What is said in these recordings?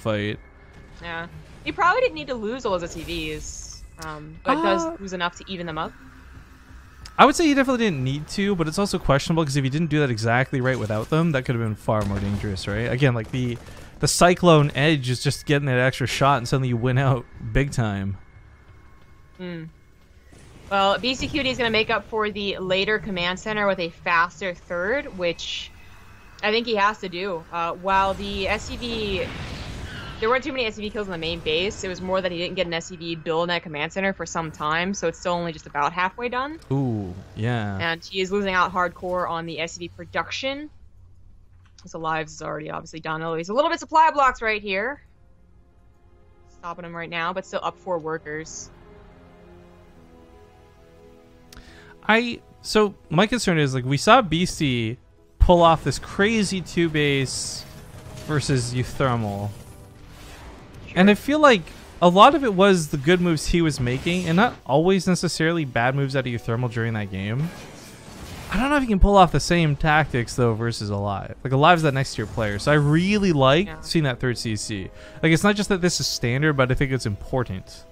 fight. Yeah. He probably didn't need to lose all his SCVs, but does lose enough to even them up. I would say he definitely didn't need to, but it's also questionable because if he didn't do that exactly right without them, that could have been far more dangerous, right? Again, like the Cyclone Edge is just getting that extra shot and suddenly you win out big time. Well, Beastyqt is going to make up for the later command center with a faster third, which I think he has to do. While the SCV... There weren't too many SCV kills in the main base. It was more that he didn't get an SCV build in that command center for some time, so it's still only just about halfway done. Ooh, yeah. And he is losing out hardcore on the SCV production. So Lives is already obviously done. Oh, he's a little bit supply blocks right here. Stopping him right now, but still up 4 workers. So my concern is, like, we saw Beastie pull off this crazy 2-base versus Euthermal. And I feel like a lot of it was the good moves he was making, and not always necessarily bad moves out of Euthermal during that game. I don't know if he can pull off the same tactics, though, versus aLive. Like, aLive's that next tier player, so I really like seeing that third CC. Like, it's not just that this is standard, but I think it's important.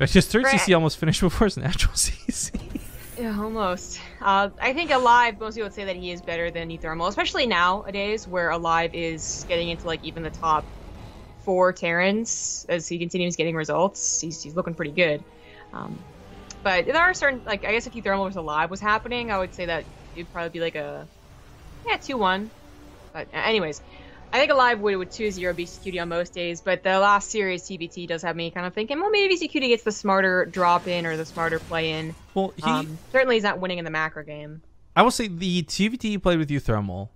It's just third CC almost finished before his natural CC. Yeah, almost. I think aLive, most people would say that he is better than Euthermal, especially nowadays, where aLive is getting into, like, even the top 4 Terrans as he continues getting results. He's looking pretty good. But there are certain, like, I guess if Euthermal versus aLive was happening, I would say that it'd probably be like a 2-1. But anyways, I think aLive would 2-0 Beastyqt on most days, but the last series TvT does have me kind of thinking, well, maybe Beastyqt gets the smarter drop in or the smarter play in. Well, certainly he's not winning in the macro game. I will say the TvT he played with Euthermal,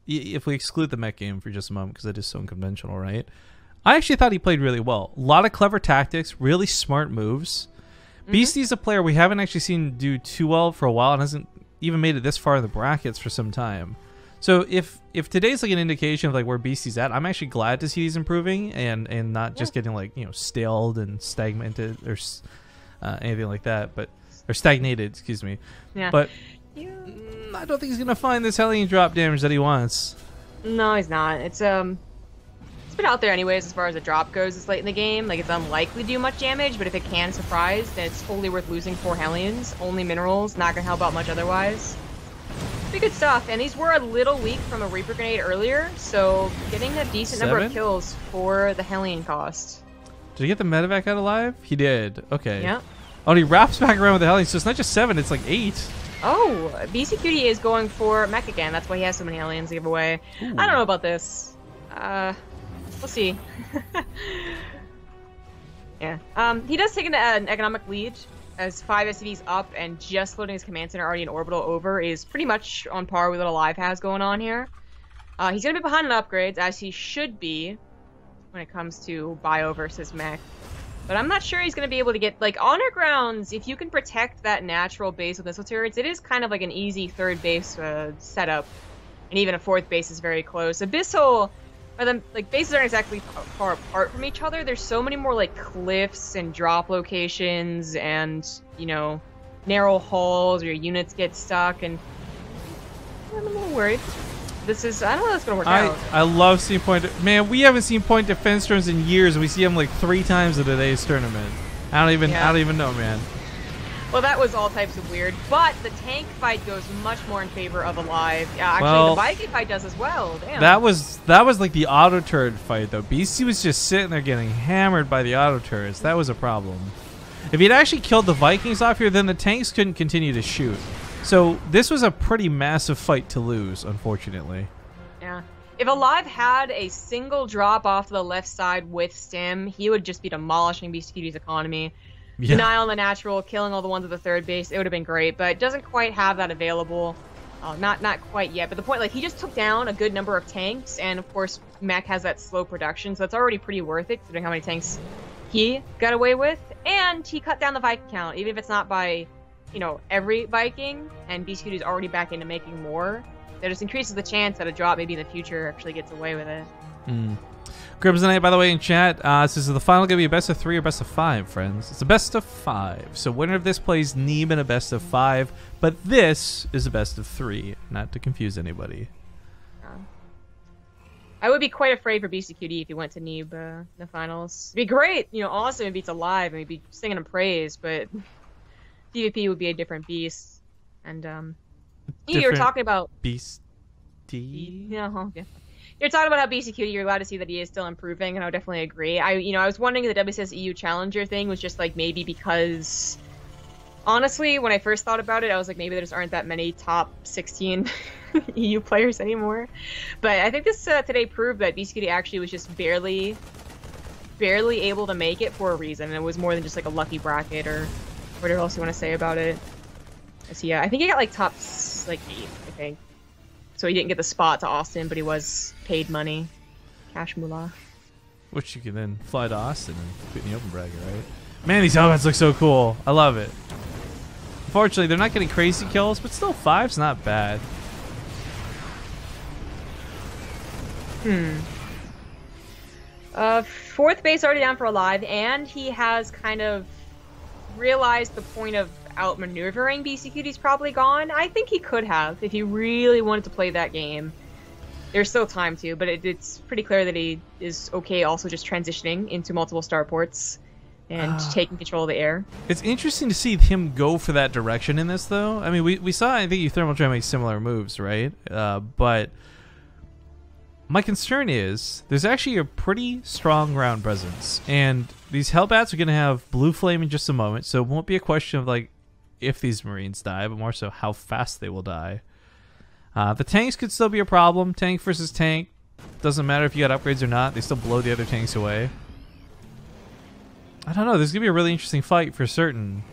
if we exclude the mech game for just a moment because that is so unconventional, right? I actually thought he played really well. A lot of clever tactics, really smart moves. Beastie's a player we haven't actually seen do too well for a while and hasn't even made it this far in the brackets for some time. So if today's like an indication of like where Beastie's at, I'm actually glad to see he's improving and not just getting like, you know, staled and stagnated or anything like that, or stagnated, excuse me. Yeah. But I don't think he's gonna find this Hellion drop damage that he wants. No, he's not. It's been out there anyways as far as the drop goes this late in the game. Like, it's unlikely to do much damage, but if it can surprise, then it's totally worth losing 4 Hellions. Only minerals, not gonna help out much otherwise. Pretty good stuff, and these were a little weak from a Reaper Grenade earlier, so getting a decent number of kills for the Hellion cost. Did he get the medevac out alive? He did. Okay. Yeah. Oh, and he wraps back around with the Hellion, so it's not just 7, it's like 8. Oh, Beastyqt is going for mech again. That's why he has so many Hellions to give away. Ooh. I don't know about this. We'll see. Yeah. He does take an economic lead, as 5 SCVs up and just loading his command center already in orbital over is pretty much on par with what aLive has going on here. He's going to be behind on upgrades, as he should be when it comes to bio versus mech. But I'm not sure he's going to be able to get, like, Honor Grounds, if you can protect that natural base with missile turrets, it is kind of like an easy 3rd base setup. And even a 4th base is very close. Abyssal... Like, bases aren't exactly far apart from each other. There's so many more, like, cliffs and drop locations and, you know, narrow halls where your units get stuck, and I'm a little worried. This is, I don't know how that's going to work out. I love seeing point... Man, we haven't seen point defense turns in years, and we see them, like, 3 times in today's tournament. I don't even know, man. Well, that was all types of weird, but the tank fight goes much more in favor of aLive. Actually, well, the Viking fight does as well. Damn. That was like the auto turret fight, though. Beastie was just sitting there getting hammered by the auto turrets. That was a problem. If he'd actually killed the Vikings off here, then the tanks couldn't continue to shoot. So this was a pretty massive fight to lose, unfortunately. Yeah. If aLive had a single drop off to the left side with Stim, he would just be demolishing Beastyqt's economy. Yeah. Denial on the natural, killing all the ones at the 3rd base, it would have been great, but it doesn't quite have that available. Not quite yet, but the point, like, he just took down a good number of tanks, and of course, mech has that slow production, so that's already pretty worth it, considering how many tanks he got away with, and he cut down the Viking count, even if it's not by, you know, every Viking, and Beastyqt is already back into making more. That just increases the chance that a drop maybe in the future actually gets away with it. Crimsonite, by the way, in chat, says, is the final going to be a best of 3 or best of 5, friends? It's a best of 5. So winner of this plays Neeb in a best of 5, but this is a best of 3, not to confuse anybody. I would be quite afraid for Beastyqt if he went to Neeb in the finals. It'd be great, you know, awesome if he beats aLive and we'd be singing him praise, but TvT would be a different beast. And you were talking about Beast. Yeah, okay. You're talking about how Beastyqt, you're glad to see that he is still improving, and I would definitely agree. I was wondering if the WCS EU Challenger thing was just like maybe because, honestly, when I first thought about it, I was like maybe there just aren't that many top 16 EU players anymore. But I think this today proved that Beastyqt actually was just barely able to make it for a reason, and it was more than just like a lucky bracket or whatever else you want to say about it. So yeah, I think he got like top like 8, I think. So he didn't get the spot to Austin, but he was paid money. Cash moolah. Which you can then fly to Austin and put in the open bracket, right? Man, these helmets look so cool. I love it. Unfortunately, they're not getting crazy kills, but still 5's not bad. Fourth base already down for aLive, and he has kind of realized the point of outmaneuvering Beastyqt's probably gone. I think he could have if he really wanted to play that game. There's still time to, but it's pretty clear that he is okay also just transitioning into multiple starports and taking control of the air. It's interesting to see him go for that direction in this, though. I mean, we saw, I think, Thermal try to make similar moves, right? But my concern is there's actually a pretty strong ground presence, and these Hellbats are going to have blue flame in just a moment, so it won't be a question of like if these Marines die, but more so how fast they will die. The tanks could still be a problem. Tank versus tank. Doesn't matter if you got upgrades or not. They still blow the other tanks away. I don't know. This is going to be a really interesting fight for certain.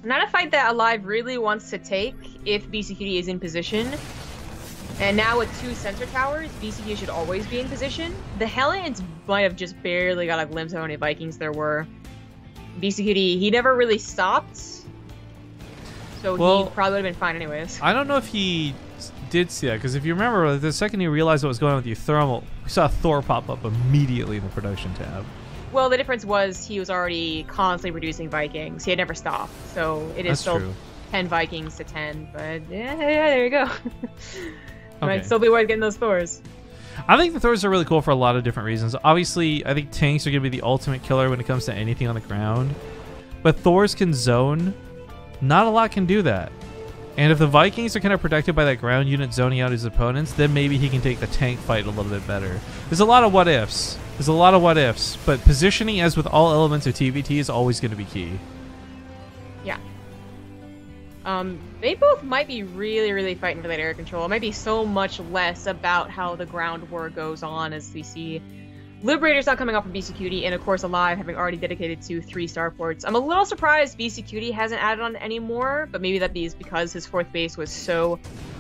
Not a fight that aLive really wants to take if Beastyqt is in position. And now with 2 center towers, Beastyqt should always be in position. The Hellions might have just barely got a glimpse of how many Vikings there were. Beastyqt, he never really stopped. So he probably would have been fine anyways. I don't know if he did see that, because if you remember, the second he realized what was going on with the thermal, we saw Thor pop up immediately in the production tab. Well, the difference was he was already constantly producing Vikings. He had never stopped. So it is still 10 Vikings to 10. But yeah, there you go. Might still be worth getting those Thors. I think the Thors are really cool for a lot of different reasons. Obviously, I think tanks are going to be the ultimate killer when it comes to anything on the ground. But Thors can zone. Not a lot can do that. And if the Vikings are kind of protected by that ground unit zoning out his opponents, then maybe he can take the tank fight a little bit better. There's a lot of what-ifs. But positioning, as with all elements of TvT, is always going to be key. Yeah. They both might be really, really fighting for that air control. It might be so much less about how the ground war goes on as we see Liberators not coming off from Beastyqt, and of course aLive having already dedicated to 3 starports. I'm a little surprised Beastyqt hasn't added on any more, but maybe that is because his 4th base was so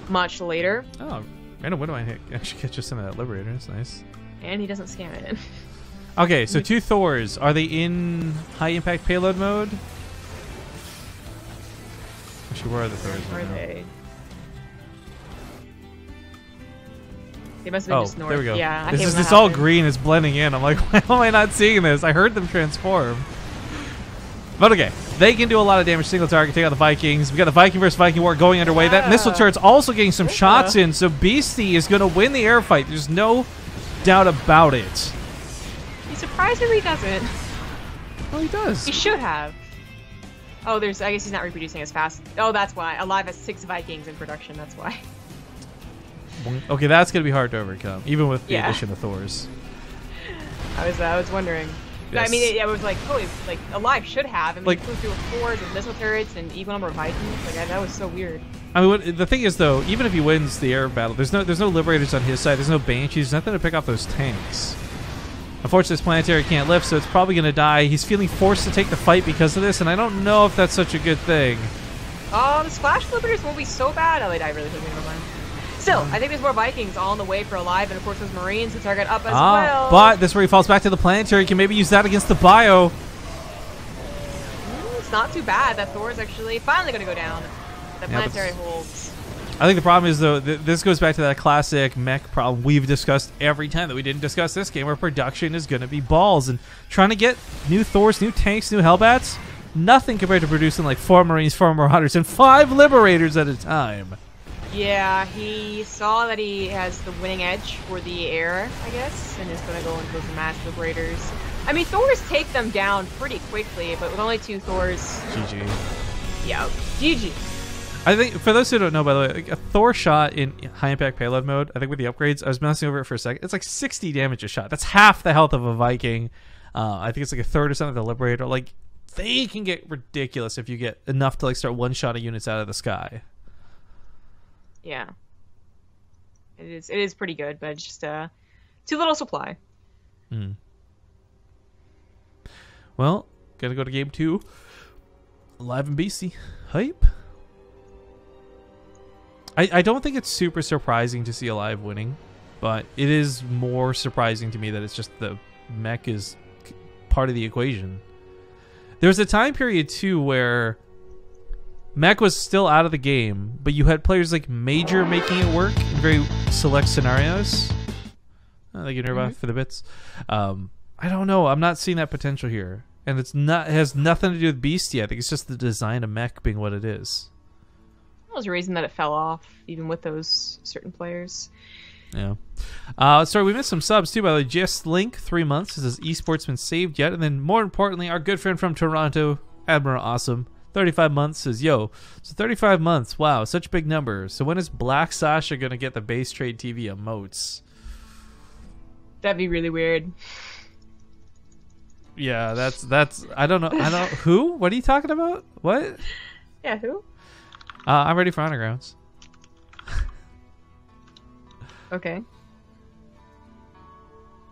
much later. Oh, random widow might actually catch us some of that Liberator. That's nice. And he doesn't scam it. Okay, so 2 Thors. Are they in high impact payload mode? Actually, where are the Thors? Where are they? They must have been just north. There we go. Yeah, it's all green. It's blending in. I'm like, why am I not seeing this? I heard them transform. But okay, they can do a lot of damage. Single target, take out the Vikings. We got the Viking versus Viking war going underway. Yeah. That missile turret's also getting some shots in, so Beasty is going to win the air fight. There's no doubt about it. He surprisingly doesn't. Well, he does. He should have. Oh, I guess he's not reproducing as fast. Oh, that's why. aLive has 6 Vikings in production. That's why. Okay, that's going to be hard to overcome, even with the addition of Thors. I was wondering. Yes. I mean, it was like, totally, like, aLive should have. I mean, like, flew through with 4s and missile turrets and equal number of Vikings. Like, that was so weird. I mean, the thing is, though, even if he wins the air battle, there's no Liberators on his side. There's no Banshees. There's nothing to pick off those tanks. Unfortunately, this planetary can't lift, so it's probably going to die. He's feeling forced to take the fight because of this, and I don't know if that's such a good thing. The Splash Liberators won't be so bad. Oh, they died really quickly. Never mind. Still, I think there's more Vikings all on the way for aLive, and of course those Marines to target up as well. But this is where he falls back to the planetary. Can maybe use that against the bio. It's not too bad. That Thor is actually finally going to go down. The planetary holds. I think the problem is, though, this goes back to that classic mech problem we've discussed every time that we didn't discuss this game, where production is going to be balls. And trying to get new Thors, new tanks, new Hellbats, nothing compared to producing like 4 Marines, 4 Marauders, and 5 Liberators at a time. Yeah, he saw that he has the winning edge for the air, I guess, and is gonna go into those Mass Liberators. I mean, Thors take them down pretty quickly, but with only 2 Thors... GG. Yeah, GG. I think, for those who don't know, by the way, like a Thor shot in high impact payload mode, I think with the upgrades, I was messing over it for a second. It's like 60 damage a shot. That's half the health of a Viking. I think it's like a third or something of the Liberator. Like, they can get ridiculous if you get enough to like start one-shotting units out of the sky. Yeah. It is pretty good, but it's just too little supply. Hmm. Well, gotta go to game 2. Live and Beastie. Hype. I don't think it's super surprising to see aLive winning, but it is more surprising to me that it's just the mech is part of the equation. There was a time period too where mech was still out of the game, but you had players like Major making it work in very select scenarios. Thank you, Nerva, for the bits. I don't know. I'm not seeing that potential here, and it has nothing to do with Beastie. I think it's just the design of mech being what it is. That was a reason that it fell off, even with those certain players. Yeah. Sorry, we missed some subs too, by the way. Just Link, 3 months. Says esports been saved yet? And then more importantly, our good friend from Toronto, Admiral Awesome, 35 months, says, yo, so 35 months. Wow, such big numbers. So when is Black Sasha going to get the BaseTradeTV emotes? That'd be really weird. Yeah, that's I don't know. Who? What are you talking about? What? Yeah, who? I'm ready for Undergrounds. Okay.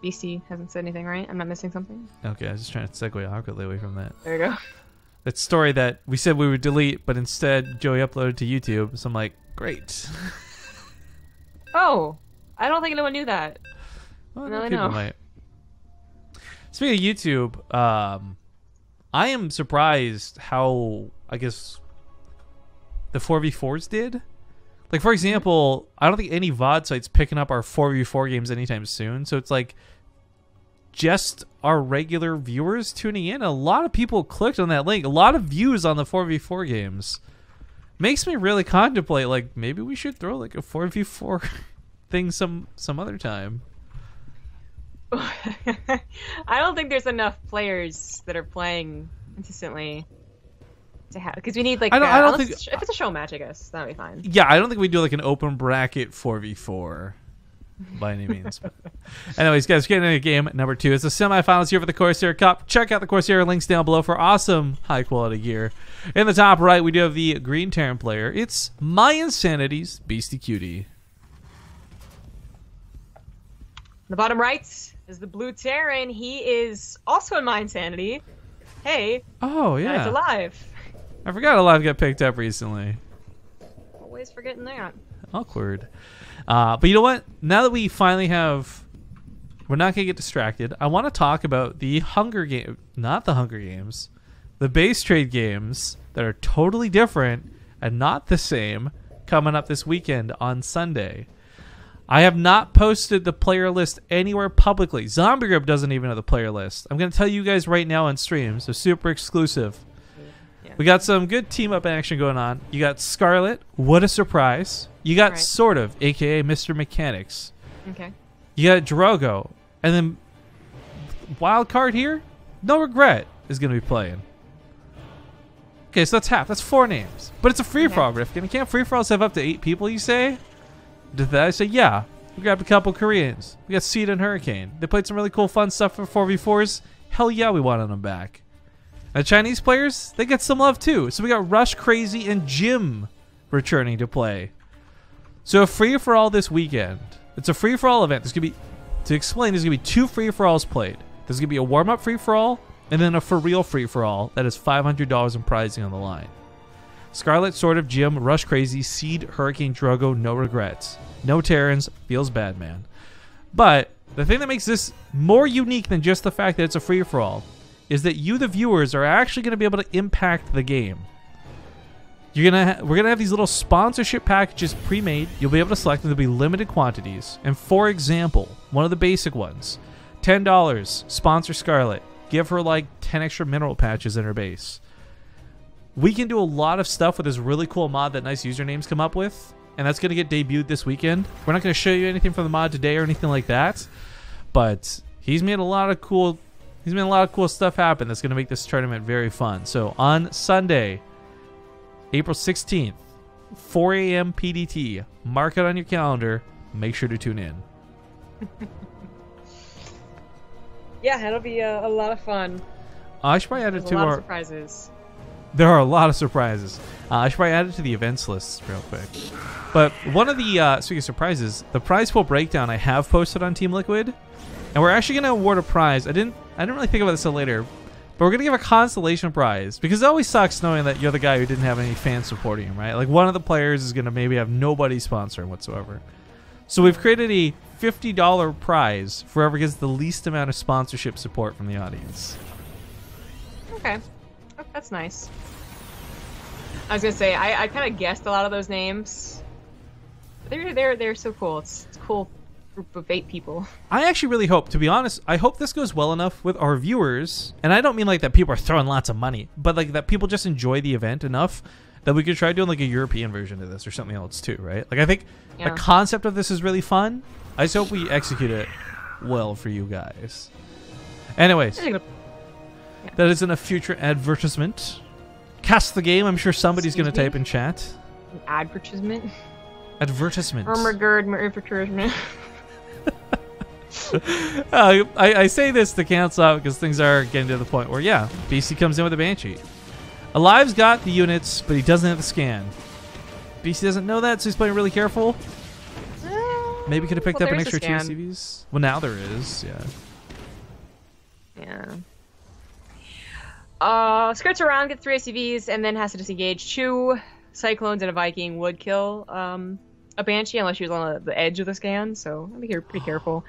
BC hasn't said anything, right? I'm not missing something? Okay, I was just trying to segue awkwardly away from that. There you go. That story that we said we would delete, but instead Joey uploaded to YouTube, so I'm like, great. Oh, I don't think anyone knew that. Well, no, I people know. might. Speaking of YouTube, I am surprised how, I guess, the 4v4s did. Like, for example, I don't think any VOD site's picking up our 4v4 games anytime soon. So it's like just our regular viewers tuning in. A lot of people clicked on that link. A lot of views on the 4v4 games. Makes me really contemplate, like, maybe we should throw like a 4v4 thing some other time. I don't think there's enough players that are playing consistently to have, because we need like I don't think if it's a show match, I guess that'd be fine. Yeah, I don't think we do like an open bracket 4v4 by any means. But anyways, guys, getting into game number 2. It's the semifinals here for the Corsair Cup. Check out the Corsair links down below for awesome high quality gear. In the top right, we do have the green Terran player. It's my Insanity's Beastyqt. The bottom right is the blue Terran. He is also in my Insanity. Hey. Oh yeah. It's aLive. I forgot aLive got picked up recently. Always forgetting that. Awkward. But you know what? Now that we finally have... We're not going to get distracted. I want to talk about the Hunger Game... Not the Hunger Games. The base trade games that are totally different and not the same coming up this weekend on Sunday. I have not posted the player list anywhere publicly. Zombie Grip doesn't even know the player list. I'm going to tell you guys right now on stream, so super exclusive. We got some good team-up action going on. You got Scarlet. What a surprise. You got Sort of, a.k.a. Mr. Mechanics. Okay. You got Drogo. And then wild card here, No Regret is going to be playing. Okay, so that's half. That's 4 names. But it's a free-for-all, Rifkin. Can't free-for-alls have up to 8 people, you say? Did that? I say, yeah. We grabbed a couple Koreans. We got Seed and Hurricane. They played some really cool, fun stuff for 4v4s. Hell yeah, we wanted them back. The Chinese players, they get some love too. So we got Rush, Crazy, and Jim returning to play. So a free-for-all this weekend. It's a free-for-all event. There's going to be, to explain, there's going to be 2 free-for-alls played. There's going to be a warm-up free-for-all, and then a for-real free-for-all that has $500 in prizing on the line. Scarlet, Sort of, Jim, Rush, Crazy, Seed, Hurricane, Drogo, No Regrets. No Terrans, feels bad, man. But the thing that makes this more unique than just the fact that it's a free-for-all is that you, the viewers, are actually going to be able to impact the game. We're gonna have these little sponsorship packages pre-made. You'll be able to select them. There'll be limited quantities. And for example, one of the basic ones, $10, sponsor Scarlet. Give her like 10 extra mineral patches in her base. We can do a lot of stuff with this really cool mod that Nice Usernames come up with and that's going to get debuted this weekend. We're not going to show you anything from the mod today or anything like that, but he's made a lot of cool stuff happen that's going to make this tournament very fun. So on Sunday, April 16th, 4 a.m. PDT, mark it on your calendar. Make sure to tune in. Yeah, it'll be a lot of fun. I should probably add it to a lot our of surprises. There are a lot of surprises. I should probably add it to the events list real quick. But one of the speaking of surprises, the prize pool breakdown I have posted on Team Liquid, and we're actually going to award a prize. I didn't really think about this until later, but we're going to give a consolation prize because it always sucks knowing that you're the guy who didn't have any fans supporting him, right? Like one of the players is going to maybe have nobody sponsoring whatsoever. So we've created a $50 prize for whoever gets the least amount of sponsorship support from the audience. Okay. Oh, that's nice. I was gonna say I kind of guessed a lot of those names. They're so cool. It's a cool group of 8 people. I actually really hope, to be honest, I hope this goes well enough with our viewers, and I don't mean like that people are throwing lots of money, but like that people just enjoy the event enough that we could try doing like a European version of this or something else too, right? Like I think the concept of this is really fun. I just hope we execute it well for you guys. Anyways, that isn't a future advertisement. Cast the game. I'm sure somebody's going to type in chat. An advertisement? Advertisement. Advertisement. I say this to cancel out because things are getting to the point where, yeah, BC comes in with a Banshee. aLive's got the units, but he doesn't have the scan. BC doesn't know that, so he's playing really careful. Maybe could have picked up an extra 2 CVs. Well, now there is, yeah. Skirts around, gets 3 SCVs, and then has to disengage 2 Cyclones and a Viking would kill a Banshee unless she was on the edge of the scan, so I think you're pretty careful.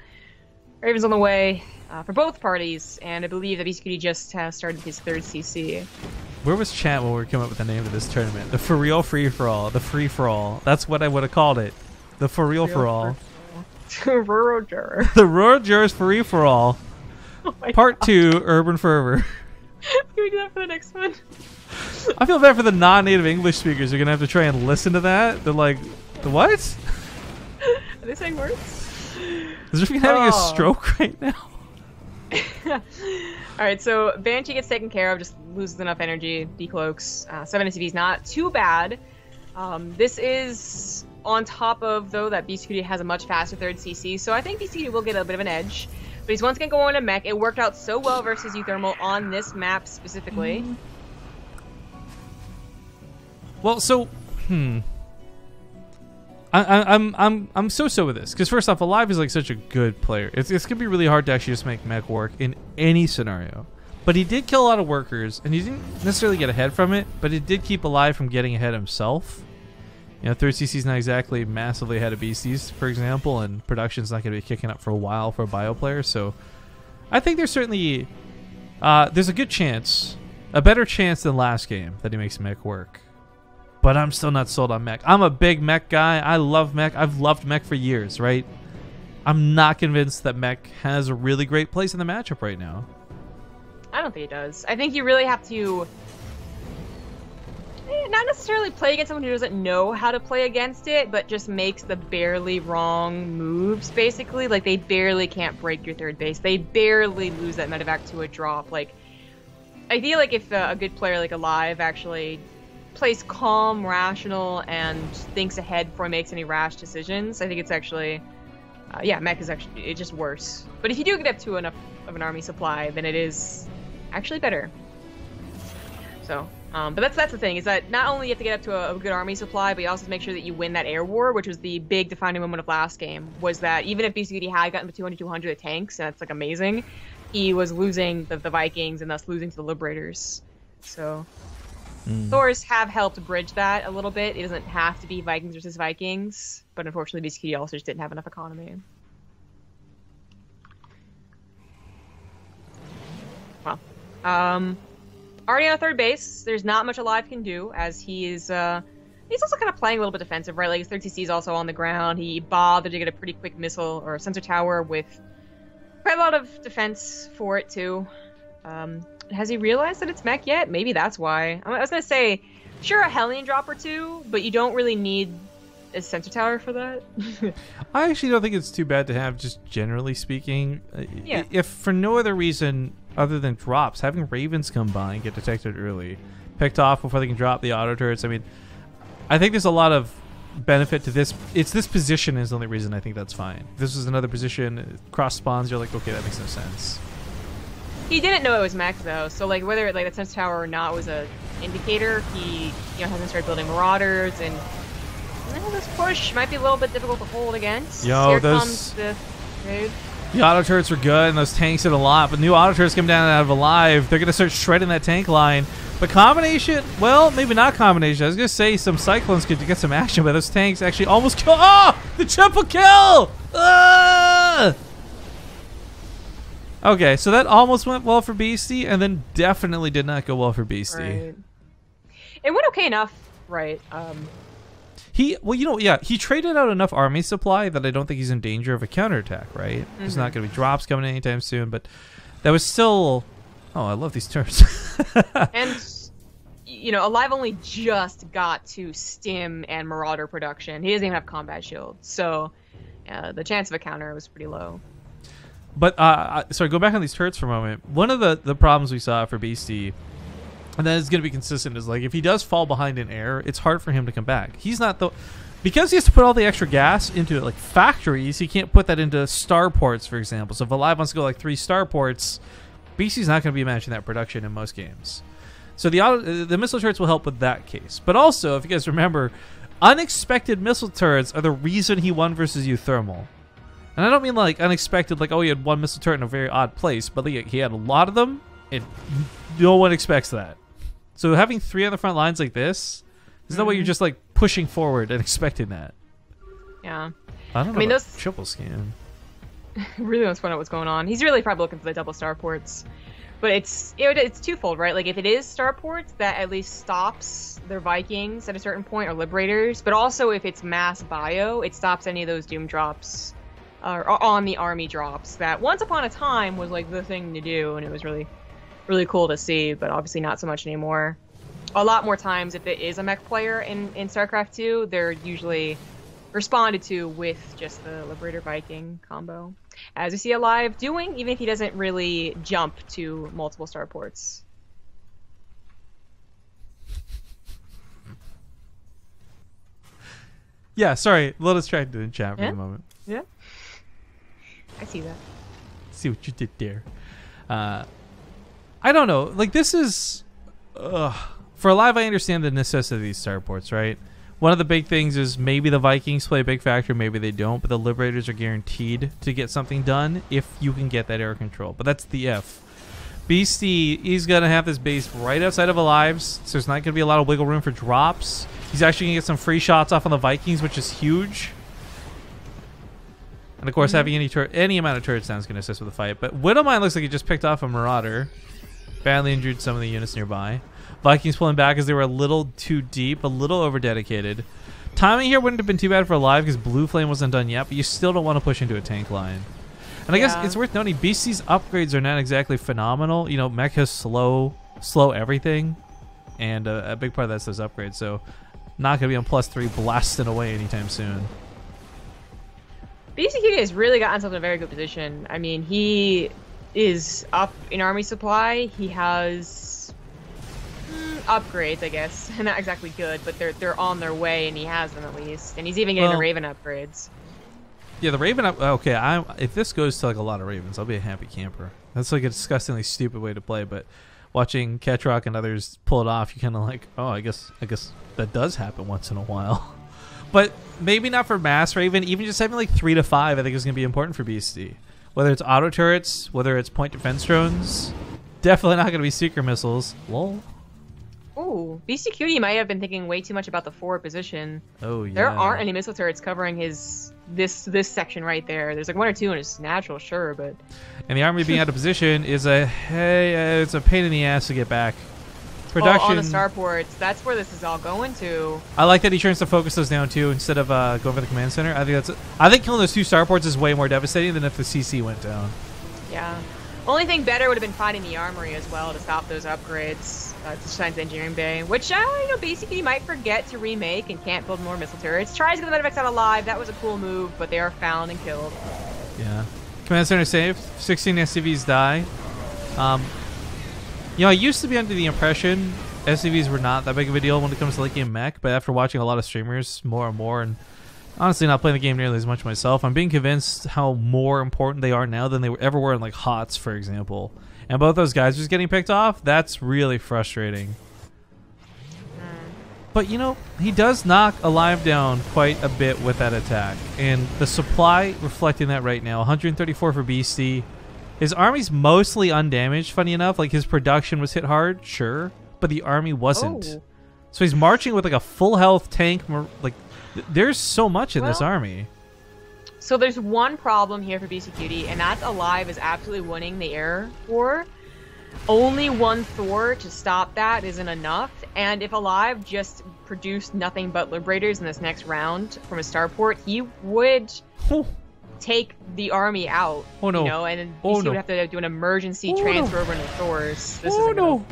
Raven's on the way for both parties, and I believe that Beastyqt just has started his 3rd CC. Where was chat when we were coming up with the name of this tournament? The For Real Free-For-All. The Free-For-All. That's what I would have called it. The For Real For-All. Rural Juror. The Rural Jurors Free-For-All. Oh Part 2, Urban Fervor. Can we do that for the next one? I feel bad for the non-native English speakers. You're going to have to try and listen to that. They're like, the what? Are they saying words? Is Rifkin having a stroke right now? Alright, so Banshee gets taken care of, just loses enough energy, decloaks. 7 SCVs, not too bad. This is on top of, though, that Beastyqt has a much faster 3rd CC, so I think Beastyqt will get a bit of an edge. But he's once again going to mech. It worked out so well versus Euthermal on this map specifically. Well, so, I'm so with this because first off, aLive is like such a good player. It's gonna be really hard to actually just make mech work in any scenario. But he did kill a lot of workers, and he didn't necessarily get ahead from it. But it did keep aLive from getting ahead himself. You know, 3rd CC's not exactly massively ahead of Beasties, for example, and production's not going to be kicking up for a while for a bio player. So I think there's certainly there's a good chance, a better chance than last game that he makes mech work. But I'm still not sold on mech. I'm a big mech guy. I love mech. I've loved mech for years, right? I'm not convinced that mech has a really great place in the matchup right now. I don't think it does. I think you really have to not necessarily play against someone who doesn't know how to play against it, but just makes the barely wrong moves, basically. Like, they barely can't break your 3rd base. They barely lose that medevac to a drop. Like, I feel like if a good player like aLive actually plays calm, rational, and thinks ahead before he makes any rash decisions, I think it's actually, mech is actually, it's just worse. But if you do get up to enough of an army supply, then it is actually better. So, but that's the thing, is that not only you have to get up to a good army supply, but you also have to make sure that you win that air war, which was the big defining moment of last game, was that even if Beastyqt had gotten to 200 tanks, and that's like amazing, he was losing the Vikings and thus losing to the Liberators. So Thors have helped bridge that a little bit. It doesn't have to be Vikings versus Vikings, but unfortunately Beastyqt also just didn't have enough economy. Well, already on 3rd base, there's not much aLive can do, as he's also kind of playing a little bit defensive, right? Like, his 3rd CC is also on the ground. He bothered to get a pretty quick missile or sensor tower with quite a lot of defense for it, too. Has he realized that it's mech yet? Maybe that's why. I was going to say, sure, a Hellion drop or 2, but you don't really need a sensor tower for that. I actually don't think it's too bad to have, just generally speaking. Yeah. If for no other reason other than drops, having Ravens come by and get detected early, picked off before they can drop the auto turrets. I mean, I think there's a lot of benefit to this. It's this position is the only reason I think that's fine. If this was another position, cross spawns, you're like, okay, that makes no sense. He didn't know it was mech though, so like whether like the sensor tower or not was a indicator. He hasn't started building marauders, and this push might be a little bit difficult to hold against. Yo, Here those comes the raid. The auto turrets are good, and those tanks did a lot. But new auto turrets come down out of aLive. They're gonna start shredding that tank line. But combination, well, maybe not combination. I was gonna say some cyclones could get some action, but those tanks actually almost kill. Oh, the triple kill! Ah! Okay, so that almost went well for Beasty, and then definitely did not go well for Beasty. Right. It went okay enough, right? He traded out enough army supply that I don't think he's in danger of a counterattack, right? There's not going to be drops coming anytime soon, but that was still... Oh, I love these turns. And, aLive only just got to stim and marauder production. He doesn't even have combat shield, so the chance of a counter was pretty low. But, sorry, go back on these turrets for a moment. One of the problems we saw for Beasty, and that is going to be consistent, is like if he does fall behind in air, it's hard for him to come back. He's not the... Because he has to put all the extra gas into like factories, he can't put that into starports, for example. So if aLive wants to go like 3 starports, Beasty's not going to be matching that production in most games. So the missile turrets will help with that case. But also, if you guys remember, unexpected missile turrets are the reason he won versus Euthermal. And I don't mean like unexpected, like, oh, he had 1 missile turret in a very odd place, but he had a lot of them, and no one expects that. So having 3 on the front lines like this, is that way you're just like pushing forward and expecting that? Yeah. I don't know. I mean, those triple scan. Really wants to find out what's going on. He's really probably looking for the double starports, but it's twofold, right? Like if it is starports, that at least stops their Vikings at a certain point or Liberators, but also if it's mass bio, it stops any of those Doom drops or on the army drops that once upon a time was like the thing to do, and it was really, really cool to see, but obviously not so much anymore. A lot more times, if it is a mech player in StarCraft 2, they're usually responded to with just the Liberator Viking combo, as we see aLive doing, even if he doesn't really jump to multiple starports. Yeah, sorry, a little distracted in chat for a moment. Yeah, I see that. See what you did there. I don't know. Like, this is... for aLive, I understand the necessity of these starports, right? One of the big things is maybe the Vikings play a big factor, maybe they don't, but the Liberators are guaranteed to get something done if you can get that air control. But that's the if. Beasty, he's going to have this base right outside of aLive's, so there's not going to be a lot of wiggle room for drops. He's actually going to get some free shots off on the Vikings, which is huge. And of course, having any amount of turrets down is going to assist with the fight. But Widowmine looks like he just picked off a Marauder. Badly injured some of the units nearby. Vikings pulling back as they were a little too deep, a little over-dedicated. Timing here wouldn't have been too bad for aLive because Blue Flame wasn't done yet, but you still don't want to push into a tank line. And I guess it's worth noting, Beasty's upgrades are not exactly phenomenal. Mech has slow everything, and a big part of that's those upgrades, so not going to be on +3 blasting away anytime soon. Beastyqt has really gotten himself in a very good position. I mean, he is up in army supply. He has upgrades, I guess. Not exactly good, but they're on their way, and he has them at least. And he's even getting the Raven upgrades. Yeah, the Raven okay, if this goes to like a lot of Ravens, I'll be a happy camper. That's like a disgustingly stupid way to play, but watching Ketrock and others pull it off, you kind of like, oh, I guess that does happen once in a while. But maybe not for mass Raven. Even just having like 3 to 5, I think is going to be important for Beasty. Whether it's auto turrets, whether it's point defense drones, definitely not going to be seeker missiles. Lol. Ooh, Beastyqt might have been thinking way too much about the forward position. Oh yeah. There aren't any missile turrets covering this section right there. There's like 1 or 2 in his natural, sure, but. And the army being out of position is it's a pain in the ass to get back. Production on the starports. That's where this is all going to. I like that he turns to focus those down too instead of going for the command center. I think killing those 2 starports is way more devastating than if the CC went down. Yeah. Only thing better would have been finding the armory as well to stop those upgrades to Shine's Engineering Bay, which basically might forget to remake and can't build more missile turrets. Tries to get the Medivacs out alive. That was a cool move, but they are found and killed. Yeah. Command center saved. 16 SCVs die. I used to be under the impression SCVs were not that big of a deal when it comes to late game mech, but after watching a lot of streamers more and more, and honestly not playing the game nearly as much myself, I'm being convinced how more important they are now than they ever were in like HOTS, for example. And both those guys just getting picked off, that's really frustrating. But he does knock aLive down quite a bit with that attack, and the supply reflecting that right now. 134 for Beasty. His army's mostly undamaged, funny enough. Like, his production was hit hard, sure, but the army wasn't. Oh. So he's marching with like a full health tank. Like, there's so much in this army. So there's one problem here for Beastyqt, and that's aLive is absolutely winning the air war. Only one Thor to stop that isn't enough, and if aLive just produced nothing but Liberators in this next round from a starport, he would take the army out. Oh no! And BC would have to do an emergency transfer over into Thors. This isn't no!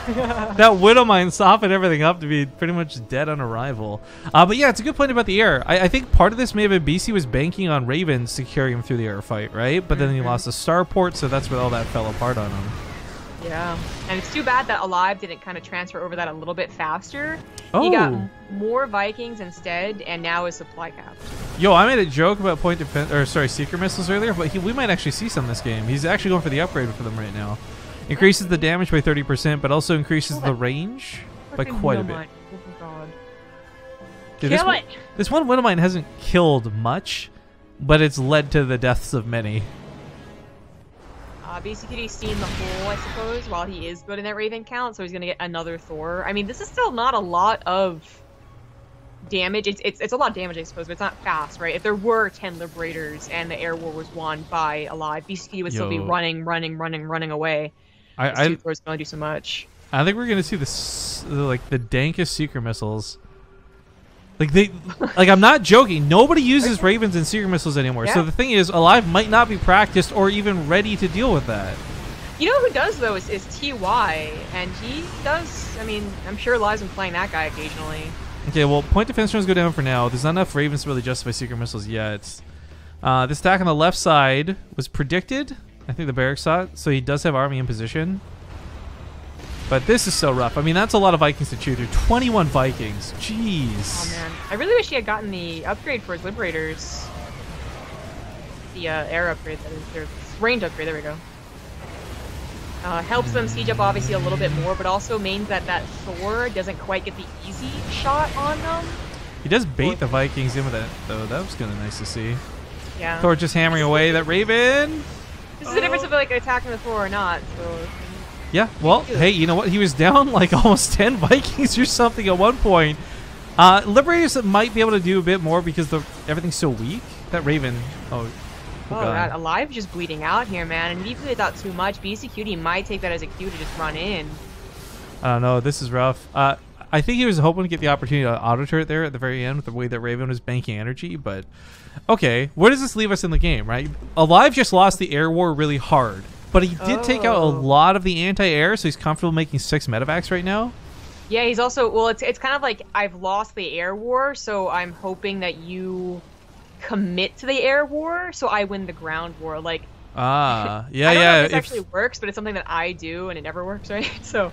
That Widowmine softened everything up to be pretty much dead on arrival. But yeah, it's a good point about the air. I think part of this may have been BC was banking on Ravens securing him through the air fight, right? But then he lost the starport, so that's where all that fell apart on him. Yeah, and it's too bad that aLive didn't kind of transfer over that a little bit faster. Oh. He got more Vikings instead, and now is supply capped. Yo, I made a joke about Seeker missiles earlier, but we might actually see some this game. He's actually going for the upgrade for them right now. Increases the damage by 30%, but also increases the range by quite a bit. Oh my god. Dude, this one Widowmine hasn't killed much, but it's led to the deaths of many. Beastyqt's seen the hole, I suppose, while he is good in that Raven count, so he's going to get another Thor. I mean, this is still not a lot of damage. It's a lot of damage, I suppose, but it's not fast, right? If there were 10 Liberators and the air war was won by aLive, Beastyqt would still be running away. Two Thors can only do so much. I think we're going to see this, like, the dankest Seeker missiles. Like, I'm not joking. Nobody uses Ravens and Seeker missiles anymore. Yeah. So the thing is, aLive might not be practiced or even ready to deal with that. You know who does, though, is TY. And he does, I mean, I'm sure aLive's been playing that guy occasionally. Okay, well, point defense turns go down for now. There's not enough Ravens to really justify Seeker missiles yet. This attack on the left side was predicted. I think the barracks saw it. So he does have army in position. But this is so rough. I mean, that's a lot of Vikings to chew through. 21 Vikings. Jeez. Oh, man. I really wish he had gotten the upgrade for his Liberators. The air upgrade, that is. Their range upgrade. There we go. Helps them siege up, obviously, a little bit more, but also means that Thor doesn't quite get the easy shot on them. He does bait the Vikings in with it, though. That was kind of nice to see. Yeah. Thor just hammering away that Raven. This is the difference of, like, attacking the Thor or not, so... Yeah, well, hey, you know what? He was down like almost 10 Vikings or something at one point. Liberators might be able to do a bit more because everything's so weak. That Raven, oh god. aLive just bleeding out here, man. And even if it's not too much, Beastyqt might take that as a cue to just run in. I don't know. This is rough. I think he was hoping to get the opportunity to auto-turret there at the very end with the way that Raven was banking energy, but okay. Where does this leave us in the game, right? aLive just lost the air war really hard. But he did take out a lot of the anti-air, so he's comfortable making 6 medevacs right now. Yeah, he's also... Well, it's kind of like, I've lost the air war, so I'm hoping that you commit to the air war, so I win the ground war. Like... yeah, I don't know if this actually works, but it's something that I do, and it never works, right? So...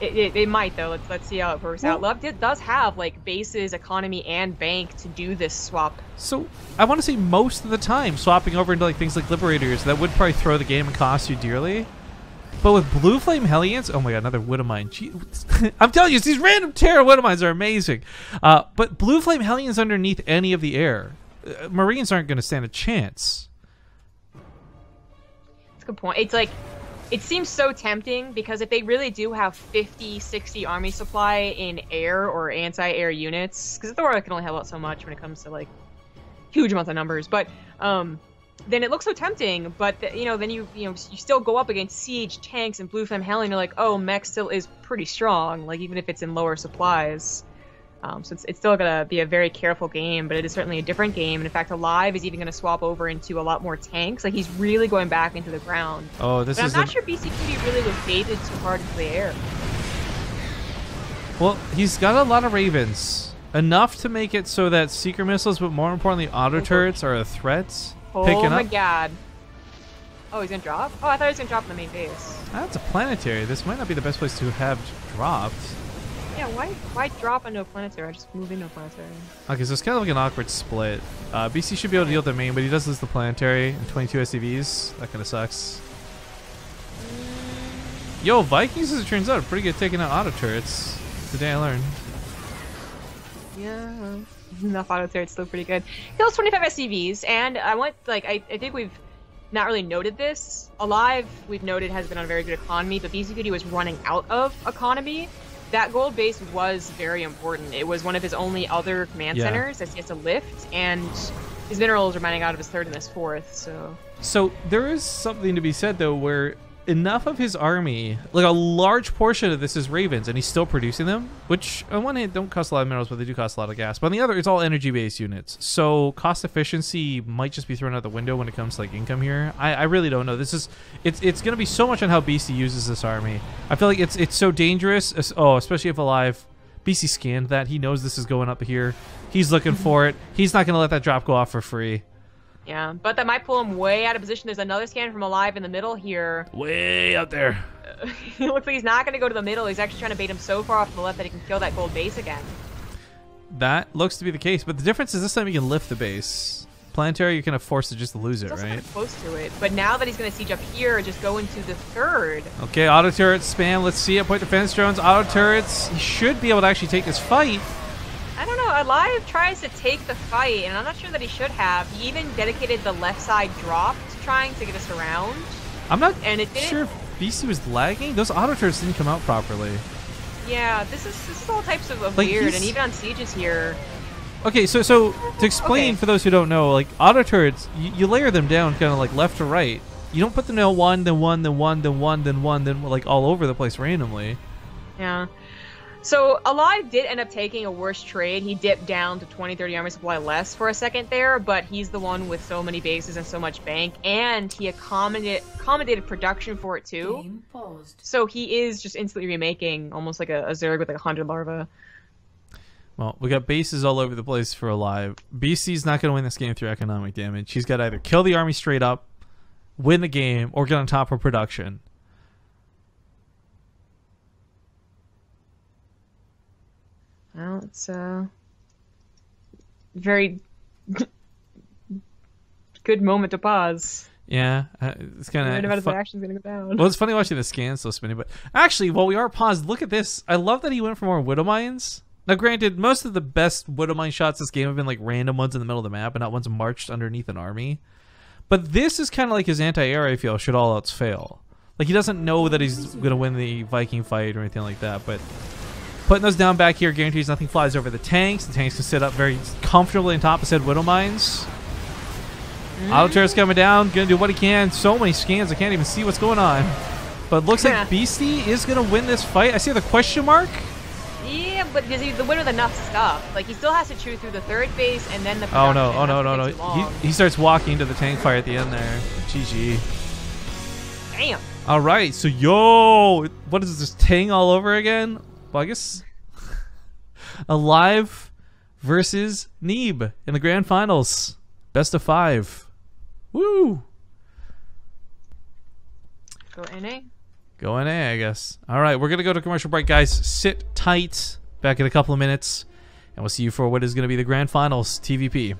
It might, though. Let's see how it works out. Love does have, like, bases, economy, and bank to do this swap. So, I want to say most of the time, swapping over into, like, things like Liberators, that would probably throw the game and cost you dearly. But with Blue Flame Hellions... Oh my god, another Widowmine. I'm telling you, these random Terra Widowmines are amazing. But Blue Flame Hellions underneath any of the air. Marines aren't going to stand a chance. That's a good point. It's like... It seems so tempting because if they really do have 50, 60 army supply in air or anti-air units, because Thor can only help out so much when it comes to like huge amounts of numbers, but then it looks so tempting. But then you still go up against siege tanks and Blue Flame Hell, and you're like, oh, mech still is pretty strong, like even if it's in lower supplies. So it's still going to be a very careful game, but it is certainly a different game. And in fact, aLive is even going to swap over into a lot more tanks. Like, he's really going back into the ground. Oh, this but is. I'm not sure Beastyqt really was baited too hard into the air. Well, he's got a lot of Ravens. Enough to make it so that Seeker missiles, but more importantly, auto turrets are a threat. Oh my god. Oh, he's going to drop? Oh, I thought he was going to drop in the main base. That's a planetary. This might not be the best place to have dropped. Yeah, why drop into a planetary? I just move into a planetary. Okay, so it's kind of like an awkward split. BC should be able to deal with the main, but he does lose the planetary and 22 SCVs. That kind of sucks. Yo, Vikings, as it turns out, are pretty good at taking out auto turrets. Today I learned. Yeah, enough auto turrets, still pretty good. Kills 25 SCVs, and I think we've not really noted this. aLive, we've noted, has been on a very good economy, but Beastyqt was running out of economy. That gold base was very important. It was one of his only other command centers that he has to lift, and his minerals are mining out of his third and his fourth, so... So there is something to be said, though, where enough of his army, like a large portion of this is Ravens, and he's still producing them, which on one hand don't cost a lot of minerals, but they do cost a lot of gas. But on the other, it's all energy-based units. So cost efficiency might just be thrown out the window when it comes to like income here. I really don't know. It's going to be so much on how BC uses this army. I feel like it's so dangerous. Especially if aLive. BC scanned that. He knows this is going up here. He's looking for it. He's not going to let that drop go off for free. Yeah, but that might pull him way out of position. There's another scan from aLive in the middle here. Way out there. It looks like he's not going to go to the middle. He's actually trying to bait him so far off to the left that he can kill that gold base again. That looks to be the case, but the difference is this time you can lift the base. Planetary, you're kind of forced to just lose it, right? Kind of close to it, but now that he's going to siege up here, just go into the third. Okay, auto turrets spam. Let's see it. Point defense drones, auto turrets. He should be able to actually take this fight. I don't know. aLive tries to take the fight, and I'm not sure that he should have. He even dedicated the left side drop to trying to get us around. I'm not sure if BC was lagging. Those auto turrets didn't come out properly. Yeah, this is all types of like weird, and even on sieges here. Okay, so to explain for those who don't know, like auto turrets, you layer them down kind of like left to right. You don't put them in one, then one, then one, then one, then one, then like all over the place randomly. Yeah. So aLive did end up taking a worse trade. He dipped down to 20-30 army supply less for a second there, but he's the one with so many bases and so much bank, and he accommodated production for it too. So he is just instantly remaking almost like a Zerg with like 100 larvae. Well, we got bases all over the place for aLive. BC's not going to win this game through economic damage. He's got to either kill the army straight up, win the game, or get on top of production. Well, it's very good moment to pause. Yeah, it's kind of. His action's gonna go down. Well, it's funny watching the scans so spinning, but actually, while we are paused, look at this. I love that he went for more Widow Mines. Now, granted, most of the best Widow Mine shots this game have been like random ones in the middle of the map, and not ones marched underneath an army. But this is kind of like his anti-air, I feel, should all else fail. Like, he doesn't know that he's gonna win the Viking fight or anything like that, but putting those down back here guarantees nothing flies over the tanks. The tanks can sit up very comfortably on top of said Widow Mines. Auto turret's coming down, gonna do what he can. So many scans, I can't even see what's going on. But it looks like Beasty is gonna win this fight. I see the question mark. Yeah, but does he win with enough stuff? Like, he still has to chew through the third base and then the Oh no. He starts walking into the tank fire at the end there. GG. Damn. Alright, so yo, what is this, Tang all over again? Well, I guess aLive versus Neeb in the grand finals. Best of 5. Woo! Go NA? Go NA, I guess. Alright, we're going to go to commercial break, guys. Sit tight. Back in a couple of minutes. And we'll see you for what is going to be the grand finals, TvP.